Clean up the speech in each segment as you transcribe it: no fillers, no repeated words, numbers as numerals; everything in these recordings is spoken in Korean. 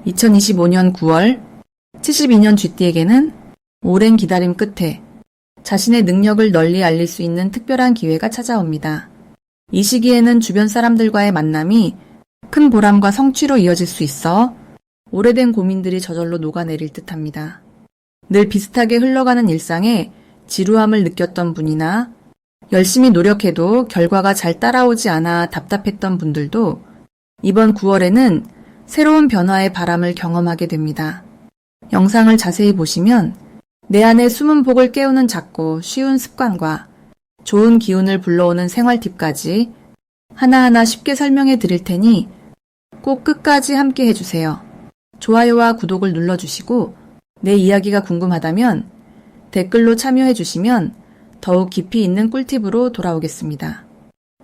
2025년 9월 72년 쥐띠에게는 오랜 기다림 끝에 자신의 능력을 널리 알릴 수 있는 특별한 기회가 찾아옵니다. 이 시기에는 주변 사람들과의 만남이 큰 보람과 성취로 이어질 수 있어 오래된 고민들이 저절로 녹아내릴 듯합니다. 늘 비슷하게 흘러가는 일상에 지루함을 느꼈던 분이나 열심히 노력해도 결과가 잘 따라오지 않아 답답했던 분들도 이번 9월에는 새로운 변화의 바람을 경험하게 됩니다. 영상을 자세히 보시면 내 안에 숨은 복을 깨우는 작고 쉬운 습관과 좋은 기운을 불러오는 생활 팁까지 하나하나 쉽게 설명해 드릴 테니 꼭 끝까지 함께 해주세요. 좋아요와 구독을 눌러주시고 내 이야기가 궁금하다면 댓글로 참여해 주시면 더욱 깊이 있는 꿀팁으로 돌아오겠습니다.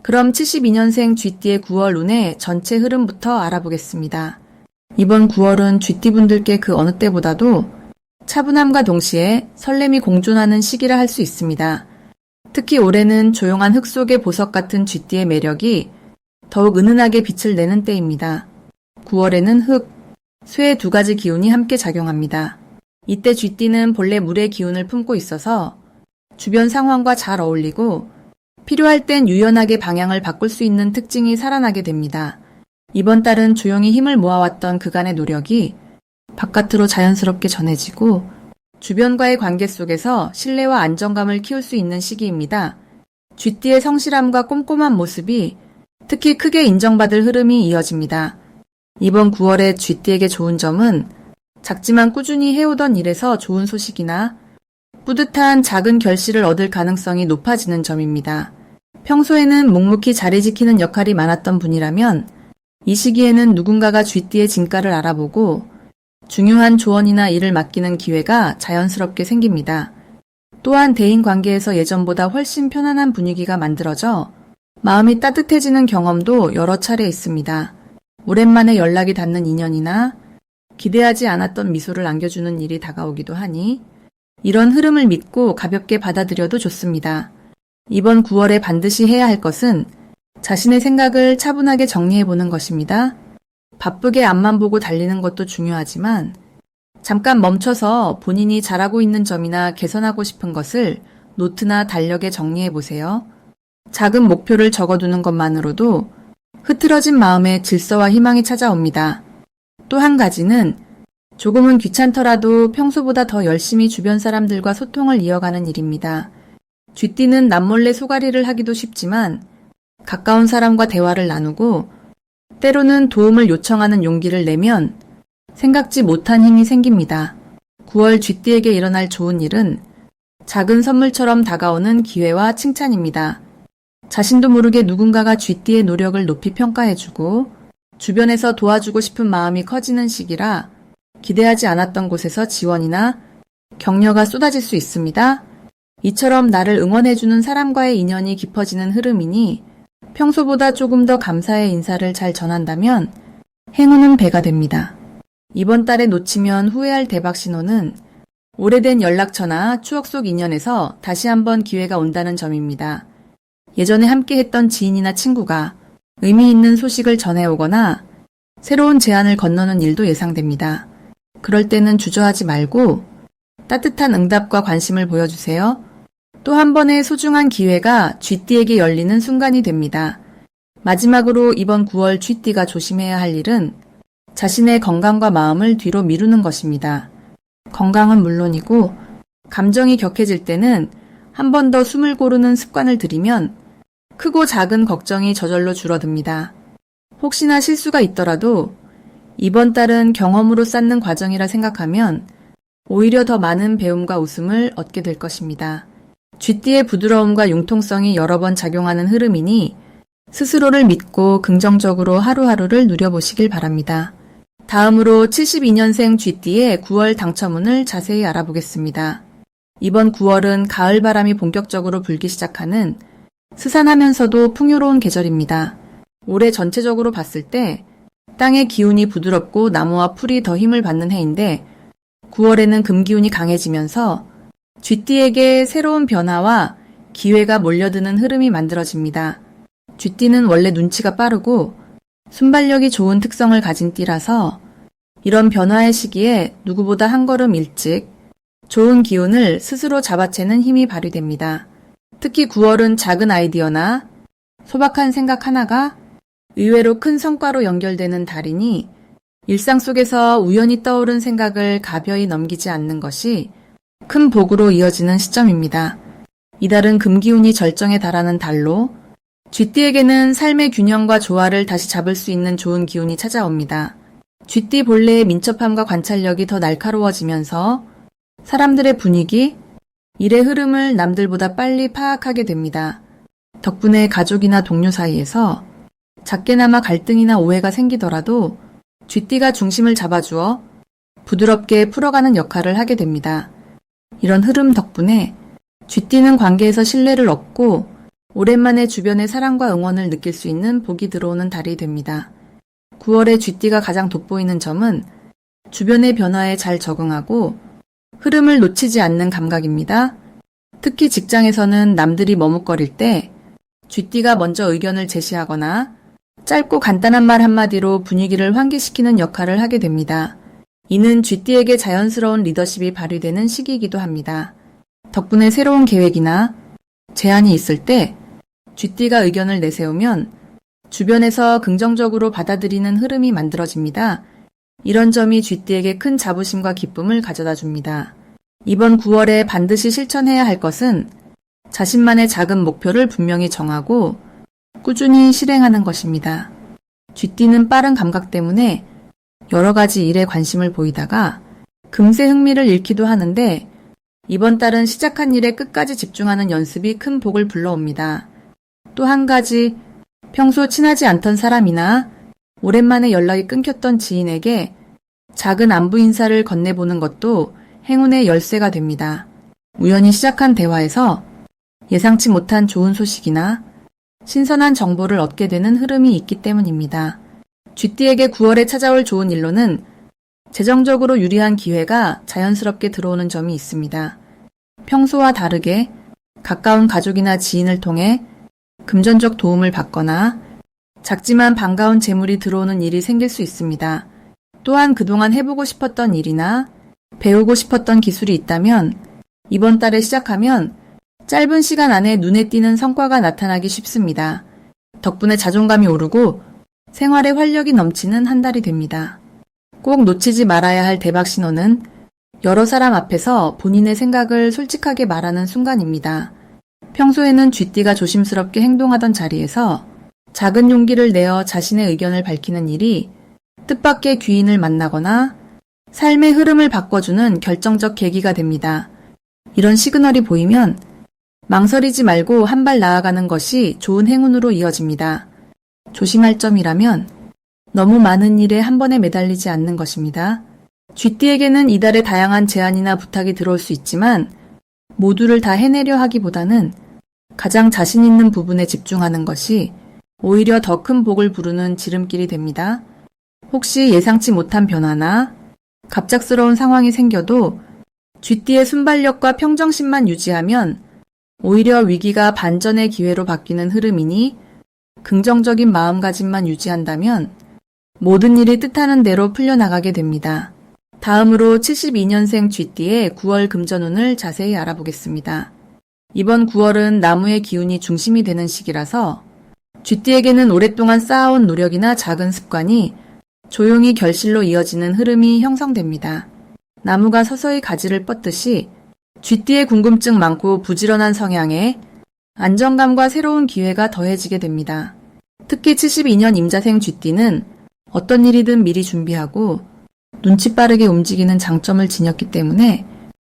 그럼 72년생 쥐띠의 9월 운의 전체 흐름부터 알아보겠습니다. 이번 9월은 쥐띠분들께 그 어느 때보다도 차분함과 동시에 설렘이 공존하는 시기라 할 수 있습니다. 특히 올해는 조용한 흙 속의 보석 같은 쥐띠의 매력이 더욱 은은하게 빛을 내는 때입니다. 9월에는 흙, 쇠의 두 가지 기운이 함께 작용합니다. 이때 쥐띠는 본래 물의 기운을 품고 있어서 주변 상황과 잘 어울리고 필요할 땐 유연하게 방향을 바꿀 수 있는 특징이 살아나게 됩니다. 이번 달은 조용히 힘을 모아왔던 그간의 노력이 바깥으로 자연스럽게 전해지고 주변과의 관계 속에서 신뢰와 안정감을 키울 수 있는 시기입니다. 쥐띠의 성실함과 꼼꼼한 모습이 특히 크게 인정받을 흐름이 이어집니다. 이번 9월에 쥐띠에게 좋은 점은 작지만 꾸준히 해오던 일에서 좋은 소식이나 뿌듯한 작은 결실을 얻을 가능성이 높아지는 점입니다. 평소에는 묵묵히 자리 지키는 역할이 많았던 분이라면 이 시기에는 누군가가 쥐띠의 진가를 알아보고 중요한 조언이나 일을 맡기는 기회가 자연스럽게 생깁니다. 또한 대인 관계에서 예전보다 훨씬 편안한 분위기가 만들어져 마음이 따뜻해지는 경험도 여러 차례 있습니다. 오랜만에 연락이 닿는 인연이나 기대하지 않았던 미소를 안겨주는 일이 다가오기도 하니 이런 흐름을 믿고 가볍게 받아들여도 좋습니다. 이번 9월에 반드시 해야 할 것은 자신의 생각을 차분하게 정리해보는 것입니다. 바쁘게 앞만 보고 달리는 것도 중요하지만 잠깐 멈춰서 본인이 잘하고 있는 점이나 개선하고 싶은 것을 노트나 달력에 정리해보세요. 작은 목표를 적어두는 것만으로도 흐트러진 마음에 질서와 희망이 찾아옵니다. 또 한 가지는 조금은 귀찮더라도 평소보다 더 열심히 주변 사람들과 소통을 이어가는 일입니다. 쥐띠는 남몰래 소가리를 하기도 쉽지만 가까운 사람과 대화를 나누고 때로는 도움을 요청하는 용기를 내면 생각지 못한 힘이 생깁니다. 9월 쥐띠에게 일어날 좋은 일은 작은 선물처럼 다가오는 기회와 칭찬입니다. 자신도 모르게 누군가가 쥐띠의 노력을 높이 평가해주고 주변에서 도와주고 싶은 마음이 커지는 시기라 기대하지 않았던 곳에서 지원이나 격려가 쏟아질 수 있습니다. 이처럼 나를 응원해주는 사람과의 인연이 깊어지는 흐름이니 평소보다 조금 더 감사의 인사를 잘 전한다면 행운은 배가 됩니다. 이번 달에 놓치면 후회할 대박 신호는 오래된 연락처나 추억 속 인연에서 다시 한번 기회가 온다는 점입니다. 예전에 함께 했던 지인이나 친구가 의미 있는 소식을 전해오거나 새로운 제안을 건너는 일도 예상됩니다. 그럴 때는 주저하지 말고 따뜻한 응답과 관심을 보여주세요. 또 한 번의 소중한 기회가 쥐띠에게 열리는 순간이 됩니다. 마지막으로 이번 9월 쥐띠가 조심해야 할 일은 자신의 건강과 마음을 뒤로 미루는 것입니다. 건강은 물론이고 감정이 격해질 때는 한 번 더 숨을 고르는 습관을 들이면 크고 작은 걱정이 저절로 줄어듭니다. 혹시나 실수가 있더라도 이번 달은 경험으로 쌓는 과정이라 생각하면 오히려 더 많은 배움과 웃음을 얻게 될 것입니다. 쥐띠의 부드러움과 융통성이 여러 번 작용하는 흐름이니 스스로를 믿고 긍정적으로 하루하루를 누려보시길 바랍니다. 다음으로 72년생 쥐띠의 9월 당첨운을 자세히 알아보겠습니다. 이번 9월은 가을 바람이 본격적으로 불기 시작하는 스산하면서도 풍요로운 계절입니다. 올해 전체적으로 봤을 때 땅의 기운이 부드럽고 나무와 풀이 더 힘을 받는 해인데 9월에는 금기운이 강해지면서 쥐띠에게 새로운 변화와 기회가 몰려드는 흐름이 만들어집니다. 쥐띠는 원래 눈치가 빠르고 순발력이 좋은 특성을 가진 띠라서 이런 변화의 시기에 누구보다 한 걸음 일찍 좋은 기운을 스스로 잡아채는 힘이 발휘됩니다. 특히 9월은 작은 아이디어나 소박한 생각 하나가 의외로 큰 성과로 연결되는 달이니 일상 속에서 우연히 떠오른 생각을 가벼이 넘기지 않는 것이 큰 복으로 이어지는 시점입니다. 이달은 금기운이 절정에 달하는 달로 쥐띠에게는 삶의 균형과 조화를 다시 잡을 수 있는 좋은 기운이 찾아옵니다. 쥐띠 본래의 민첩함과 관찰력이 더 날카로워지면서 사람들의 분위기, 일의 흐름을 남들보다 빨리 파악하게 됩니다. 덕분에 가족이나 동료 사이에서 작게나마 갈등이나 오해가 생기더라도 쥐띠가 중심을 잡아주어 부드럽게 풀어가는 역할을 하게 됩니다. 이런 흐름 덕분에 쥐띠는 관계에서 신뢰를 얻고 오랜만에 주변의 사랑과 응원을 느낄 수 있는 복이 들어오는 달이 됩니다. 9월에 쥐띠가 가장 돋보이는 점은 주변의 변화에 잘 적응하고 흐름을 놓치지 않는 감각입니다. 특히 직장에서는 남들이 머뭇거릴 때 쥐띠가 먼저 의견을 제시하거나 짧고 간단한 말 한마디로 분위기를 환기시키는 역할을 하게 됩니다. 이는 쥐띠에게 자연스러운 리더십이 발휘되는 시기이기도 합니다. 덕분에 새로운 계획이나 제안이 있을 때 쥐띠가 의견을 내세우면 주변에서 긍정적으로 받아들이는 흐름이 만들어집니다. 이런 점이 쥐띠에게 큰 자부심과 기쁨을 가져다 줍니다. 이번 9월에 반드시 실천해야 할 것은 자신만의 작은 목표를 분명히 정하고 꾸준히 실행하는 것입니다. 쥐띠는 빠른 감각 때문에 여러 가지 일에 관심을 보이다가 금세 흥미를 잃기도 하는데 이번 달은 시작한 일에 끝까지 집중하는 연습이 큰 복을 불러옵니다. 또 한 가지, 평소 친하지 않던 사람이나 오랜만에 연락이 끊겼던 지인에게 작은 안부 인사를 건네보는 것도 행운의 열쇠가 됩니다. 우연히 시작한 대화에서 예상치 못한 좋은 소식이나 신선한 정보를 얻게 되는 흐름이 있기 때문입니다. 쥐띠에게 9월에 찾아올 좋은 일로는 재정적으로 유리한 기회가 자연스럽게 들어오는 점이 있습니다. 평소와 다르게 가까운 가족이나 지인을 통해 금전적 도움을 받거나 작지만 반가운 재물이 들어오는 일이 생길 수 있습니다. 또한 그동안 해보고 싶었던 일이나 배우고 싶었던 기술이 있다면 이번 달에 시작하면 짧은 시간 안에 눈에 띄는 성과가 나타나기 쉽습니다. 덕분에 자존감이 오르고 생활에 활력이 넘치는 한 달이 됩니다. 꼭 놓치지 말아야 할 대박 신호는 여러 사람 앞에서 본인의 생각을 솔직하게 말하는 순간입니다. 평소에는 쥐띠가 조심스럽게 행동하던 자리에서 작은 용기를 내어 자신의 의견을 밝히는 일이 뜻밖의 귀인을 만나거나 삶의 흐름을 바꿔주는 결정적 계기가 됩니다. 이런 시그널이 보이면 망설이지 말고 한 발 나아가는 것이 좋은 행운으로 이어집니다. 조심할 점이라면 너무 많은 일에 한 번에 매달리지 않는 것입니다. 쥐띠에게는 이달에 다양한 제안이나 부탁이 들어올 수 있지만 모두를 다 해내려 하기보다는 가장 자신 있는 부분에 집중하는 것이 오히려 더 큰 복을 부르는 지름길이 됩니다. 혹시 예상치 못한 변화나 갑작스러운 상황이 생겨도 쥐띠의 순발력과 평정심만 유지하면 오히려 위기가 반전의 기회로 바뀌는 흐름이니 긍정적인 마음가짐만 유지한다면 모든 일이 뜻하는 대로 풀려나가게 됩니다. 다음으로 72년생 쥐띠의 9월 금전운을 자세히 알아보겠습니다. 이번 9월은 나무의 기운이 중심이 되는 시기라서 쥐띠에게는 오랫동안 쌓아온 노력이나 작은 습관이 조용히 결실로 이어지는 흐름이 형성됩니다. 나무가 서서히 가지를 뻗듯이 쥐띠의 궁금증 많고 부지런한 성향에 안정감과 새로운 기회가 더해지게 됩니다. 특히 72년 임자생 쥐띠는 어떤 일이든 미리 준비하고 눈치 빠르게 움직이는 장점을 지녔기 때문에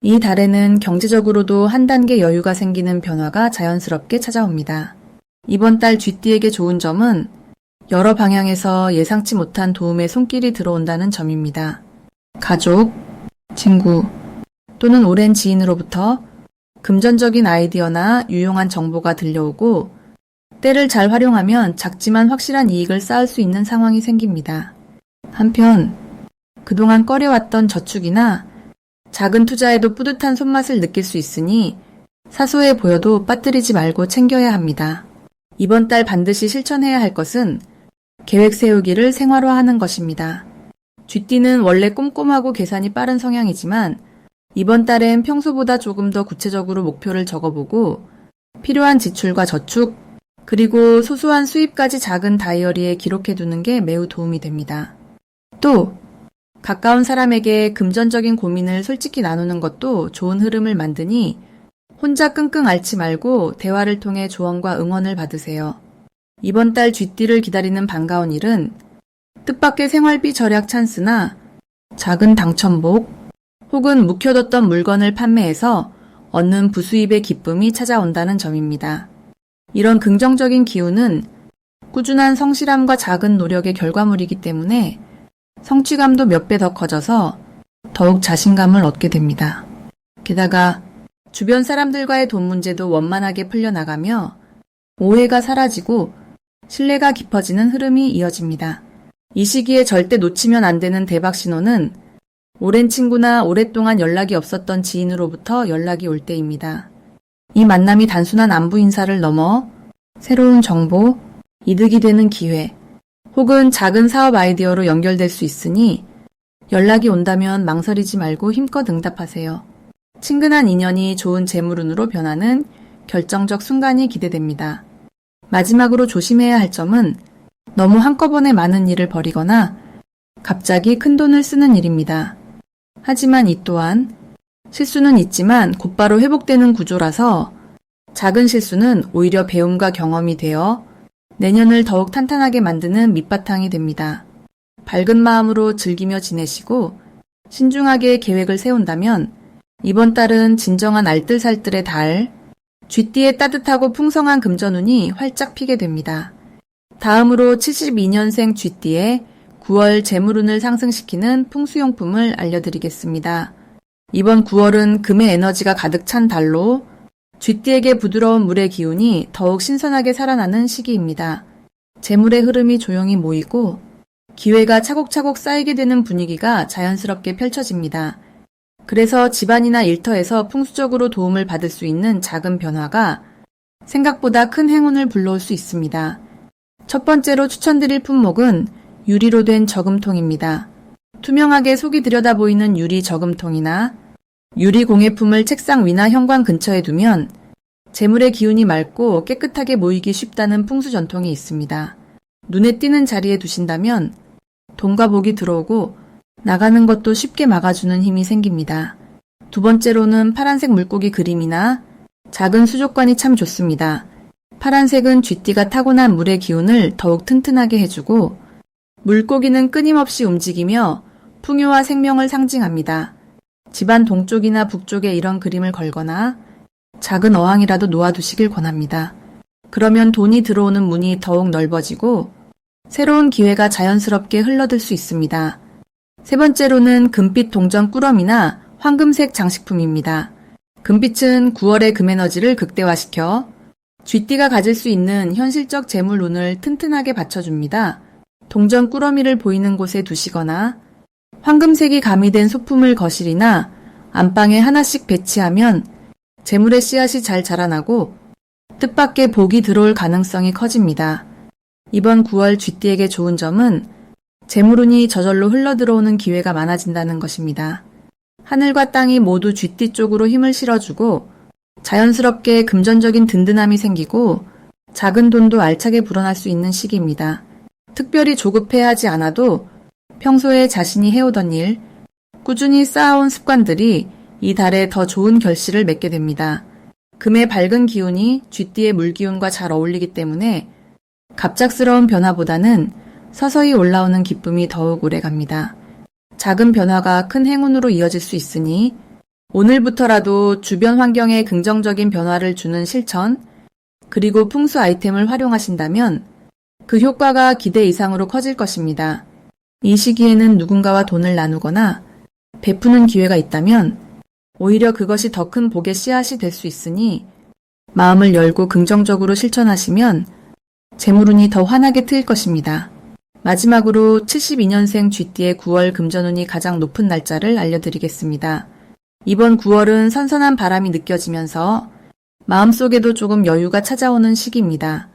이 달에는 경제적으로도 한 단계 여유가 생기는 변화가 자연스럽게 찾아옵니다. 이번 달 쥐띠에게 좋은 점은 여러 방향에서 예상치 못한 도움의 손길이 들어온다는 점입니다. 가족, 친구 또는 오랜 지인으로부터 금전적인 아이디어나 유용한 정보가 들려오고 때를 잘 활용하면 작지만 확실한 이익을 쌓을 수 있는 상황이 생깁니다. 한편 그동안 꺼려왔던 저축이나 작은 투자에도 뿌듯한 손맛을 느낄 수 있으니 사소해 보여도 빠뜨리지 말고 챙겨야 합니다. 이번 달 반드시 실천해야 할 것은 계획 세우기를 생활화하는 것입니다. 쥐띠는 원래 꼼꼼하고 계산이 빠른 성향이지만 이번 달엔 평소보다 조금 더 구체적으로 목표를 적어보고 필요한 지출과 저축, 그리고 소소한 수입까지 작은 다이어리에 기록해두는 게 매우 도움이 됩니다. 또 가까운 사람에게 금전적인 고민을 솔직히 나누는 것도 좋은 흐름을 만드니 혼자 끙끙 앓지 말고 대화를 통해 조언과 응원을 받으세요. 이번 달 쥐띠를 기다리는 반가운 일은 뜻밖의 생활비 절약 찬스나 작은 당첨복 혹은 묵혀뒀던 물건을 판매해서 얻는 부수입의 기쁨이 찾아온다는 점입니다. 이런 긍정적인 기운은 꾸준한 성실함과 작은 노력의 결과물이기 때문에 성취감도 몇 배 더 커져서 더욱 자신감을 얻게 됩니다. 게다가 주변 사람들과의 돈 문제도 원만하게 풀려나가며 오해가 사라지고 신뢰가 깊어지는 흐름이 이어집니다. 이 시기에 절대 놓치면 안 되는 대박 신호는 오랜 친구나 오랫동안 연락이 없었던 지인으로부터 연락이 올 때입니다. 이 만남이 단순한 안부 인사를 넘어 새로운 정보, 이득이 되는 기회, 혹은 작은 사업 아이디어로 연결될 수 있으니 연락이 온다면 망설이지 말고 힘껏 응답하세요. 친근한 인연이 좋은 재물운으로 변하는 결정적 순간이 기대됩니다. 마지막으로 조심해야 할 점은 너무 한꺼번에 많은 일을 벌이거나 갑자기 큰 돈을 쓰는 일입니다. 하지만 이 또한 실수는 있지만 곧바로 회복되는 구조라서 작은 실수는 오히려 배움과 경험이 되어 내년을 더욱 탄탄하게 만드는 밑바탕이 됩니다. 밝은 마음으로 즐기며 지내시고 신중하게 계획을 세운다면 이번 달은 진정한 알뜰살뜰의 달, 쥐띠의 따뜻하고 풍성한 금전운이 활짝 피게 됩니다. 다음으로 72년생 쥐띠의 9월 재물운을 상승시키는 풍수용품을 알려드리겠습니다. 이번 9월은 금의 에너지가 가득 찬 달로 쥐띠에게 부드러운 물의 기운이 더욱 신선하게 살아나는 시기입니다. 재물의 흐름이 조용히 모이고 기회가 차곡차곡 쌓이게 되는 분위기가 자연스럽게 펼쳐집니다. 그래서 집안이나 일터에서 풍수적으로 도움을 받을 수 있는 작은 변화가 생각보다 큰 행운을 불러올 수 있습니다. 첫 번째로 추천드릴 품목은 유리로 된 저금통입니다. 투명하게 속이 들여다 보이는 유리 저금통이나 유리 공예품을 책상 위나 현관 근처에 두면 재물의 기운이 맑고 깨끗하게 모이기 쉽다는 풍수 전통이 있습니다. 눈에 띄는 자리에 두신다면 돈과 복이 들어오고 나가는 것도 쉽게 막아주는 힘이 생깁니다. 두 번째로는 파란색 물고기 그림이나 작은 수족관이 참 좋습니다. 파란색은 쥐띠가 타고난 물의 기운을 더욱 튼튼하게 해주고 물고기는 끊임없이 움직이며 풍요와 생명을 상징합니다. 집안 동쪽이나 북쪽에 이런 그림을 걸거나 작은 어항이라도 놓아두시길 권합니다. 그러면 돈이 들어오는 문이 더욱 넓어지고 새로운 기회가 자연스럽게 흘러들 수 있습니다. 세 번째로는 금빛 동전 꾸러미나 황금색 장식품입니다. 금빛은 9월의 금에너지를 극대화시켜 쥐띠가 가질 수 있는 현실적 재물운을 튼튼하게 받쳐줍니다. 동전 꾸러미를 보이는 곳에 두시거나 황금색이 가미된 소품을 거실이나 안방에 하나씩 배치하면 재물의 씨앗이 잘 자라나고 뜻밖의 복이 들어올 가능성이 커집니다. 이번 9월 쥐띠에게 좋은 점은 재물운이 저절로 흘러들어오는 기회가 많아진다는 것입니다. 하늘과 땅이 모두 쥐띠 쪽으로 힘을 실어주고 자연스럽게 금전적인 든든함이 생기고 작은 돈도 알차게 불어날 수 있는 시기입니다. 특별히 조급해하지 않아도 평소에 자신이 해오던 일, 꾸준히 쌓아온 습관들이 이 달에 더 좋은 결실을 맺게 됩니다. 금의 밝은 기운이 쥐띠의 물기운과 잘 어울리기 때문에 갑작스러운 변화보다는 서서히 올라오는 기쁨이 더욱 오래갑니다. 작은 변화가 큰 행운으로 이어질 수 있으니 오늘부터라도 주변 환경에 긍정적인 변화를 주는 실천, 그리고 풍수 아이템을 활용하신다면 그 효과가 기대 이상으로 커질 것입니다. 이 시기에는 누군가와 돈을 나누거나 베푸는 기회가 있다면 오히려 그것이 더 큰 복의 씨앗이 될 수 있으니 마음을 열고 긍정적으로 실천하시면 재물운이 더 환하게 트일 것입니다. 마지막으로 72년생 쥐띠의 9월 금전운이 가장 높은 날짜를 알려드리겠습니다. 이번 9월은 선선한 바람이 느껴지면서 마음속에도 조금 여유가 찾아오는 시기입니다.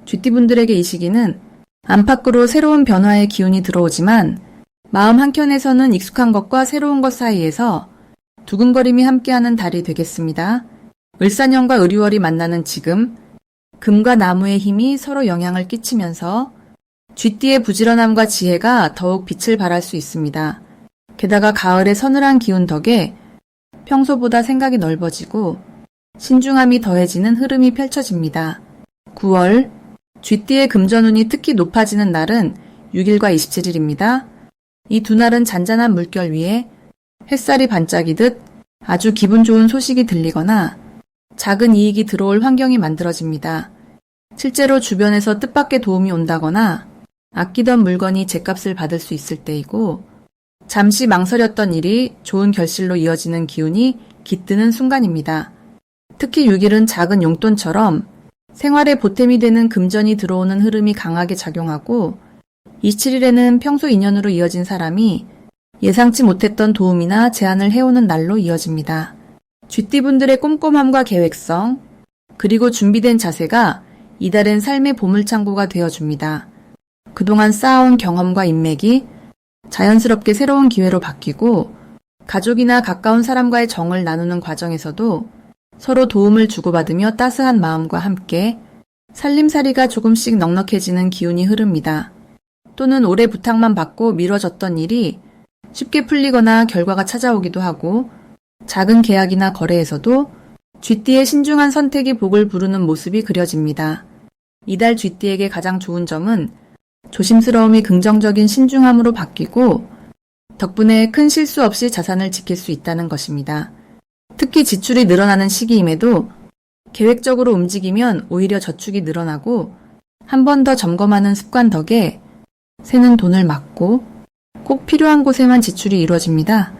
쥐띠분들에게 이 시기는 안팎으로 새로운 변화의 기운이 들어오지만 마음 한켠에서는 익숙한 것과 새로운 것 사이에서 두근거림이 함께하는 달이 되겠습니다. 을사년과 을유월이 만나는 지금, 금과 나무의 힘이 서로 영향을 끼치면서 쥐띠의 부지런함과 지혜가 더욱 빛을 발할 수 있습니다. 게다가 가을의 서늘한 기운 덕에 평소보다 생각이 넓어지고 신중함이 더해지는 흐름이 펼쳐집니다. 9월, 쥐띠의 금전운이 특히 높아지는 날은 6일과 27일입니다. 이 두 날은 잔잔한 물결 위에 햇살이 반짝이듯 아주 기분 좋은 소식이 들리거나 작은 이익이 들어올 환경이 만들어집니다. 실제로 주변에서 뜻밖의 도움이 온다거나 아끼던 물건이 제값을 받을 수 있을 때이고 잠시 망설였던 일이 좋은 결실로 이어지는 기운이 깃드는 순간입니다. 특히 6일은 작은 용돈처럼 생활에 보탬이 되는 금전이 들어오는 흐름이 강하게 작용하고 27일에는 평소 인연으로 이어진 사람이 예상치 못했던 도움이나 제안을 해오는 날로 이어집니다. 쥐띠분들의 꼼꼼함과 계획성, 그리고 준비된 자세가 이달엔 삶의 보물창고가 되어줍니다. 그동안 쌓아온 경험과 인맥이 자연스럽게 새로운 기회로 바뀌고 가족이나 가까운 사람과의 정을 나누는 과정에서도 서로 도움을 주고받으며 따스한 마음과 함께 살림살이가 조금씩 넉넉해지는 기운이 흐릅니다. 또는 오래 부탁만 받고 미뤄졌던 일이 쉽게 풀리거나 결과가 찾아오기도 하고 작은 계약이나 거래에서도 쥐띠의 신중한 선택이 복을 부르는 모습이 그려집니다. 이달 쥐띠에게 가장 좋은 점은 조심스러움이 긍정적인 신중함으로 바뀌고 덕분에 큰 실수 없이 자산을 지킬 수 있다는 것입니다. 특히 지출이 늘어나는 시기임에도 계획적으로 움직이면 오히려 저축이 늘어나고 한 번 더 점검하는 습관 덕에 새는 돈을 막고 꼭 필요한 곳에만 지출이 이루어집니다.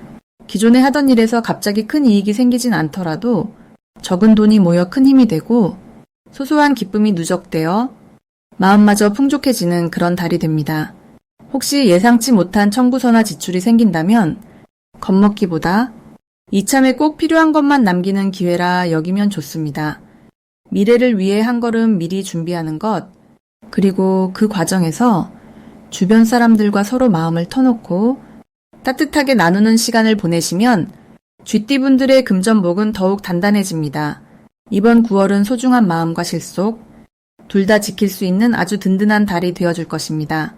기존에 하던 일에서 갑자기 큰 이익이 생기진 않더라도 적은 돈이 모여 큰 힘이 되고 소소한 기쁨이 누적되어 마음마저 풍족해지는 그런 달이 됩니다. 혹시 예상치 못한 청구서나 지출이 생긴다면 겁먹기보다 이참에 꼭 필요한 것만 남기는 기회라 여기면 좋습니다. 미래를 위해 한 걸음 미리 준비하는 것, 그리고 그 과정에서 주변 사람들과 서로 마음을 터놓고 따뜻하게 나누는 시간을 보내시면 쥐띠분들의 금전복은 더욱 단단해집니다. 이번 9월은 소중한 마음과 실속, 둘 다 지킬 수 있는 아주 든든한 달이 되어줄 것입니다.